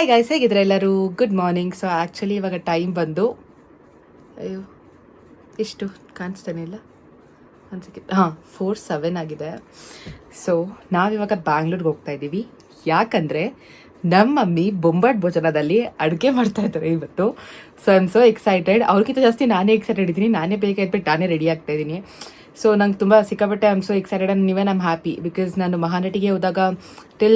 Hi guys, ಹೇಗಿದ್ರೆ ಎಲ್ಲರೂ? Good morning. So actually ಇವಾಗ time ಬಂದು ಅಯ್ಯೋ ಎಷ್ಟು ಕಾಣಿಸ್ತಾನೆ ಇಲ್ಲ, ಒಂದು ಸೆಕೆಂಡ್. 4:07 ಆಗಿದೆ. ಸೊ ನಾವಿವಾಗ ಬ್ಯಾಂಗ್ಳೂರ್ಗೆ ಹೋಗ್ತಾ ಇದ್ದೀವಿ. ಯಾಕಂದರೆ ನಮ್ಮ ಮಮ್ಮಿ ಬೊಂಬಾಟ್ ಭೋಜನದಲ್ಲಿ ಅಡುಗೆ ಮಾಡ್ತಾ ಇದ್ದಾರೆ ಇವತ್ತು. So I am so excited. ಅವ್ರಿಗಿಂತ ಜಾಸ್ತಿ ನಾನೇ ಎಕ್ಸೈಟೆಡ್ ಇದ್ದೀನಿ. ನಾನೇ ಬೇಗ ಎದ್ಬಿಟ್ಟು ನಾನೇ ರೆಡಿ ಆಗ್ತಾ ಇದ್ದೀನಿ. ಸೊ ನಂಗೆ ತುಂಬ ಸಿಕ್ಕಾಪಟ್ಟೆ I am so excited and ನೀವೇ ಐಮ್ ಹ್ಯಾಪಿ. ಬಿಕಾಸ್ ನಾನು ಮಹಾನಟಿಗೆ ಹೋದಾಗ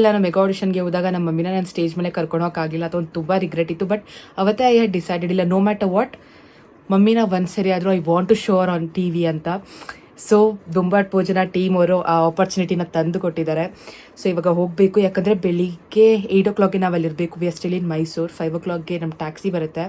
ನಾನು ಮೆಗಾ ಆಡಿಷನ್ಗೆ ಹೋದಾಗ ನಮ್ಮ ಮಮ್ಮಿನ ನಾನು ಸ್ಟೇಜ್ ಮೇಲೆ ಕರ್ಕೊಳೋಕ್ಕಾಗಿಲ್ಲ. ಅದೊಂದು ತುಂಬ ರಿಗ್ರೆಟ್ ಇತ್ತು. ಬಟ್ ಅವತ್ತೇ ಐ ಹ್ಯಾಡ್ ಡಿಸೈಡೆಡ್, ಇಲ್ಲ ನೋ ಮ್ಯಾಟರ್ ವಾಟ್, ಮಮ್ಮಿನ ಒಂದು ಸರಿ ಆದರೂ I want to show on T V ಅಂತ. ಸೊ ಬೊಂಬಾಟ್ ಭೋಜನ ಟೀಮ್ ಅವರು ಆ ಆಪರ್ಚುನಿಟಿನ ತಂದು ಕೊಟ್ಟಿದ್ದಾರೆ. ಸೊ ಇವಾಗ ಹೋಗಬೇಕು. ಯಾಕಂದರೆ ಬೆಳಿಗ್ಗೆ 8 o'clock ನಾವು ಅಲ್ಲಿರಬೇಕು. We are still in Mysuru. 5 o'clock ನಮ್ಮ ಟ್ಯಾಕ್ಸಿ ಬರುತ್ತೆ.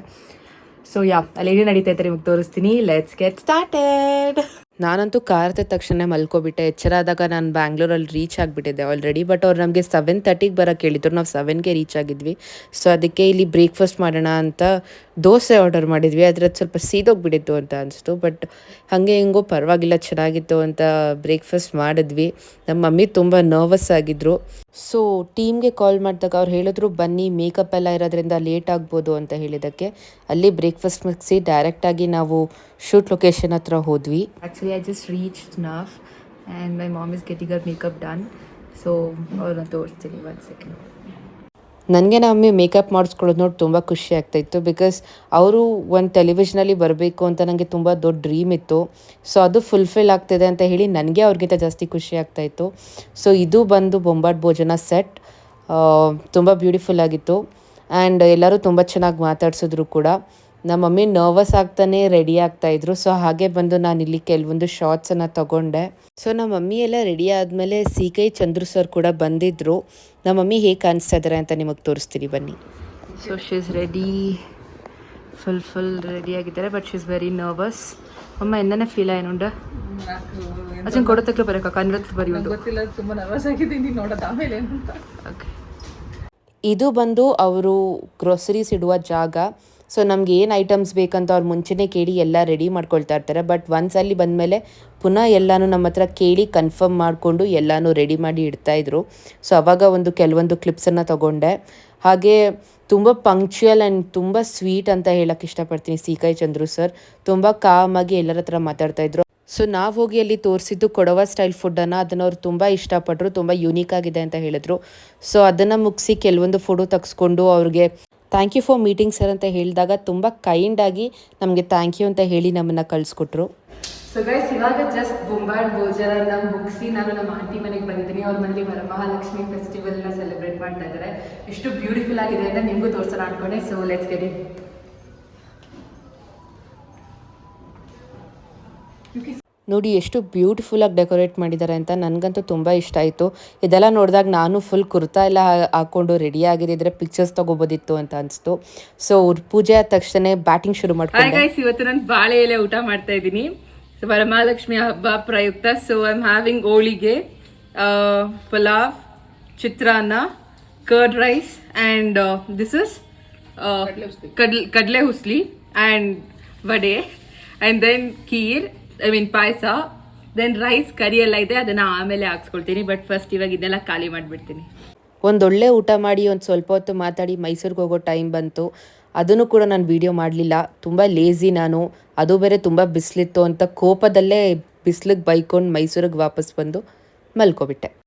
ಸೊ ಅಲ್ಲಿ ಏನೇ ನಡೀತಾ ಇದ್ದಾರೆ ನಿಮಗೆ ತೋರಿಸ್ತೀನಿ. Let's get started. ನಾನಂತೂ ಕಾರ್ ಹತ್ತಿದ ತಕ್ಷಣ ಮಲ್ಕೊಬಿಟ್ಟೆ. ಎಚ್ಚರ ಆದಾಗ ನಾನು ಬ್ಯಾಂಗ್ಳೂರಲ್ಲಿ ರೀಚ್ ಆಗಿಬಿಟ್ಟಿದ್ದೆ ಆಲ್ರೆಡಿ. ಬಟ್ ಅವ್ರು ನಮಗೆ 7:30 ಬರೋಕ್ಕೆ ಹೇಳಿದ್ರು. ನಾವು 7ಗೆ ರೀಚ್ ಆಗಿದ್ವಿ. ಸೊ ಅದಕ್ಕೆ ಇಲ್ಲಿ ಬ್ರೇಕ್ಫಾಸ್ಟ್ ಮಾಡೋಣ ಅಂತ ದೋಸೆ ಆರ್ಡರ್ ಮಾಡಿದ್ವಿ. ಅದ್ರದ್ದು ಸ್ವಲ್ಪ ಸೀದೋಗ್ಬಿಟ್ಟಿತ್ತು ಅಂತ ಅನಿಸ್ತು. ಬಟ್ ಹಾಗೆ ಹಿಂಗೋ ಪರವಾಗಿಲ್ಲ, ಚೆನ್ನಾಗಿತ್ತು ಅಂತ ಬ್ರೇಕ್ಫಾಸ್ಟ್ ಮಾಡಿದ್ವಿ. ನಮ್ಮ ಮಮ್ಮಿ ತುಂಬ ನರ್ವಸ್ ಆಗಿದ್ದರು. ಸೊ ಟೀಮ್ಗೆ ಕಾಲ್ ಮಾಡಿದಾಗ ಅವ್ರು ಹೇಳಿದ್ರು, ಬನ್ನಿ ಮೇಕಪ್ ಎಲ್ಲ ಇರೋದ್ರಿಂದ ಲೇಟ್ ಆಗ್ಬೋದು ಅಂತ ಹೇಳಿದ್ದಕ್ಕೆ ಅಲ್ಲಿ ಬ್ರೇಕ್ಫಾಸ್ಟ್ ಮುಗಿಸಿ ಡೈರೆಕ್ಟಾಗಿ ನಾವು ಶೂಟ್ ಲೊಕೇಶನ್ ಹತ್ರ ಹೋದ್ವಿ. Actually I just reached now and my mom is getting her makeup done. So ಅವ್ರನ್ನ ತೋರಿಸ್ತೀನಿ, 1 second. ನನಗೆ ನಮ್ಮ ಮಮ್ಮಿ ಮೇಕಪ್ ಮಾಡಿಸ್ಕೊಳ್ಳೋದು ನೋಡಿ ತುಂಬ ಖುಷಿ ಆಗ್ತಾಯಿತ್ತು. ಬಿಕಾಸ್ ಅವರು ಒಂದು ಟೆಲಿವಿಷನಲ್ಲಿ ಬರಬೇಕು ಅಂತ ನನಗೆ ತುಂಬ ದೊಡ್ಡ ಡ್ರೀಮ್ ಇತ್ತು. ಸೊ ಅದು ಫುಲ್ಫಿಲ್ ಆಗ್ತಿದೆ ಅಂತ ಹೇಳಿ ನನಗೆ ಅವ್ರಿಗಿಂತ ಜಾಸ್ತಿ ಖುಷಿ ಆಗ್ತಾಯಿತ್ತು. ಸೊ ಇದು ಬಂದು ಬೊಂಬಾಟ್ ಭೋಜನ ಸೆಟ್. ತುಂಬ ಬ್ಯೂಟಿಫುಲ್ ಆಗಿತ್ತು ಆ್ಯಂಡ್ ಎಲ್ಲರೂ ತುಂಬ ಚೆನ್ನಾಗಿ ಮಾತಾಡ್ಸಿದ್ರು ಕೂಡ. ನಮ್ಮ ಮಮ್ಮಿ ನರ್ವಸ್ ಆಗ್ತಾನೆ ರೆಡಿ ಆಗ್ತಾಯಿದ್ರು. ಸೊ ಹಾಗೆ ಬಂದು ನಾನು ಇಲ್ಲಿ ಕೆಲವೊಂದು ಶಾರ್ಟ್ಸನ್ನು ತಗೊಂಡೆ. ಸೊ ನಮ್ಮ ಮಮ್ಮಿ ಎಲ್ಲ ರೆಡಿ ಆದಮೇಲೆ ಸಿ.ಕೈ ಚಂದ್ರು ಸರ್ ಕೂಡ ಬಂದಿದ್ದರು. ನಮ್ಮ ಮಮ್ಮಿ ಹೇಗೆ ಕಾಣಿಸ್ತಾ ಇದ್ದಾರೆ ಅಂತ ನಿಮಗೆ ತೋರಿಸ್ತೀನಿ ಬನ್ನಿ. So she is ready, full ready ಆಗಿದ್ದಾರೆ. But she is very nervous. ಅಮ್ಮ ಎಂದನೇ ಫೀಲ್ ಆಯ್ನುಂಡ ಅಚ್ಚನ್ ಕೊಡತಕ್ಕಲು ಬರೋಕ್ಕ ಕನ್ನಡಕ್ಕೆ ಬರೀ ಗೊತ್ತಿಲ್ಲ, ತುಂಬ ನರ್ವಸ್ ಆಗಿದ್ದೀನಿ ನೋಡೋದು ಆಮೇಲೆ ಅಂತ. ಓಕೆ, ಇದು ಬಂದು ಅವರು ಗ್ರೋಸರೀಸ್ ಇಡುವ ಜಾಗ. ಸೊ ನಮ್ಗೆ ಏನು ಐಟಮ್ಸ್ ಬೇಕಂತ ಅವ್ರು ಮುಂಚೆನೇ ಕೇಳಿ ಎಲ್ಲ ರೆಡಿ ಮಾಡ್ಕೊಳ್ತಾ ಇರ್ತಾರೆ. ಬಟ್ ಒನ್ಸ್ ಅಲ್ಲಿ ಬಂದಮೇಲೆ ಪುನಃ ಎಲ್ಲನೂ ನಮ್ಮ ಹತ್ರ ಕೇಳಿ ಕನ್ಫರ್ಮ್ ಮಾಡಿಕೊಂಡು ಎಲ್ಲನೂ ರೆಡಿ ಮಾಡಿ ಇಡ್ತಾಯಿದ್ರು. ಸೊ ಆವಾಗ ಕೆಲವೊಂದು ಕ್ಲಿಪ್ಸನ್ನು ತೊಗೊಂಡೆ. ಹಾಗೆ ತುಂಬ ಪಂಕ್ಚುಯಲ್ ಆ್ಯಂಡ್ ತುಂಬ ಸ್ವೀಟ್ ಅಂತ ಹೇಳೋಕ್ಕೆ ಇಷ್ಟಪಡ್ತೀನಿ. ಸಿ.ಕೈ ಚಂದ್ರು ಸರ್ ತುಂಬ ಕಾಮಾಗಿ ಎಲ್ಲರ ಹತ್ರ ಮಾತಾಡ್ತಾಯಿದ್ರು. ಸೊ ನಾವು ಹೋಗಿ ಅಲ್ಲಿ ತೋರಿಸಿದ್ದು ಕೊಡವ ಸ್ಟೈಲ್ ಫುಡ್ಡನ್ನು, ಅದನ್ನು ಅವ್ರು ತುಂಬ ಇಷ್ಟಪಟ್ಟರು. ತುಂಬ ಯೂನಿಕ್ ಆಗಿದೆ ಅಂತ ಹೇಳಿದ್ರು. ಸೊ ಅದನ್ನು ಮುಗಿಸಿ ಕೆಲವೊಂದು ಫೋಟೋ ತೆಗೆಸ್ಕೊಂಡು ಅವ್ರಿಗೆ thank you for meeting sir ಅಂತ ಹೇಳಿದಾಗ ತುಂಬ ಕೈಂಡಾಗಿ ನಮಗೆ ಥ್ಯಾಂಕ್ ಯು ಅಂತ ಹೇಳಿ ನಮ್ಮನ್ನು ಕಳಿಸ್ಕೊಟ್ರು. ಸೊ ಗೈಸ್, ಇವಾಗ ಜಸ್ಟ್ ಬೊಂಬಾಟ್ ಭೋಜನ ಮುಗಿಸಿ ನಾನು ನಮ್ಮ ಆಂಟಿ ಮನೆಗೆ ಬಂದಿದ್ದೀನಿ. ಅವ್ರ ಮನೇಲಿ ವರಮಹಾಲಕ್ಷ್ಮಿ ಫೆಸ್ಟಿವಲ್ನ ಸೆಲೆಬ್ರೇಟ್ ಮಾಡ್ತಾ ಇದ್ದಾರೆ. ಎಷ್ಟು ಬ್ಯೂಟಿಫುಲ್ ಆಗಿದೆ ಅಂತ ನಿಮಗೂ ತೋರಿಸೋಣ ಅನ್ಕೊಂಡೆ. So let's get it. ನೋಡಿ ಎಷ್ಟು ಬ್ಯೂಟಿಫುಲ್ಲಾಗಿ ಡೆಕೋರೇಟ್ ಮಾಡಿದ್ದಾರೆ ಅಂತ. ನನಗಂತೂ ತುಂಬ ಇಷ್ಟ ಆಯಿತು. ಇದೆಲ್ಲ ನೋಡಿದಾಗ ನಾನು ಫುಲ್ ಕುರ್ತಾ ಎಲ್ಲ ಹಾಕ್ಕೊಂಡು ರೆಡಿ ಆಗಿದ್ದರೆ ಪಿಕ್ಚರ್ಸ್ ತೊಗೋಬೋದಿತ್ತು ಅಂತ ಅನಿಸ್ತು. ಸೊ ಪೂಜೆ ಆದ ತಕ್ಷಣ ಬ್ಯಾಟಿಂಗ್ ಶುರು ಮಾಡ್ಕೊಂಡು ಗೈಸ್, ಇವತ್ತು ನಾನು ಬಾಳೆ ಎಲೆ ಊಟ ಮಾಡ್ತಾ ಇದ್ದೀನಿ. ಸೊ ವರಮಹಾಲಕ್ಷ್ಮಿ ಹಬ್ಬ ಪ್ರಯುಕ್ತ. So I am having holige, pulao, chitranna, curd rice and this is kadale usli and vade and then kheer, payasa, then rice, curry ಎಲ್ಲ ಇದೆ. ಅದನ್ನು ಆಮೇಲೆ ಹಾಕ್ಸ್ಕೊಳ್ತೀನಿ. ಬಟ್ ಫಸ್ಟ್ ಇವಾಗ ಇದೆಲ್ಲ ಖಾಲಿ ಮಾಡಿಬಿಡ್ತೀನಿ. ಒಂದೊಳ್ಳೆ ಊಟ ಮಾಡಿ ಒಂದು ಸ್ವಲ್ಪ ಹೊತ್ತು ಮಾತಾಡಿ ಮೈಸೂರಿಗೆ ಹೋಗೋ ಟೈಮ್ ಬಂತು. ಅದನ್ನು ಕೂಡ ನಾನು ವೀಡಿಯೋ ಮಾಡಲಿಲ್ಲ. ತುಂಬ ಲೇಝಿ ನಾನು. ಅದು ಬೇರೆ ತುಂಬ ಬಿಸಿಲಿತ್ತು ಅಂತ ಕೋಪದಲ್ಲೇ ಬಿಸಿಲಿಗೆ ಬೈಕೊಂಡು ಮೈಸೂರಿಗೆ ವಾಪಸ್ ಬಂದು ಮಲ್ಕೊಬಿಟ್ಟೆ.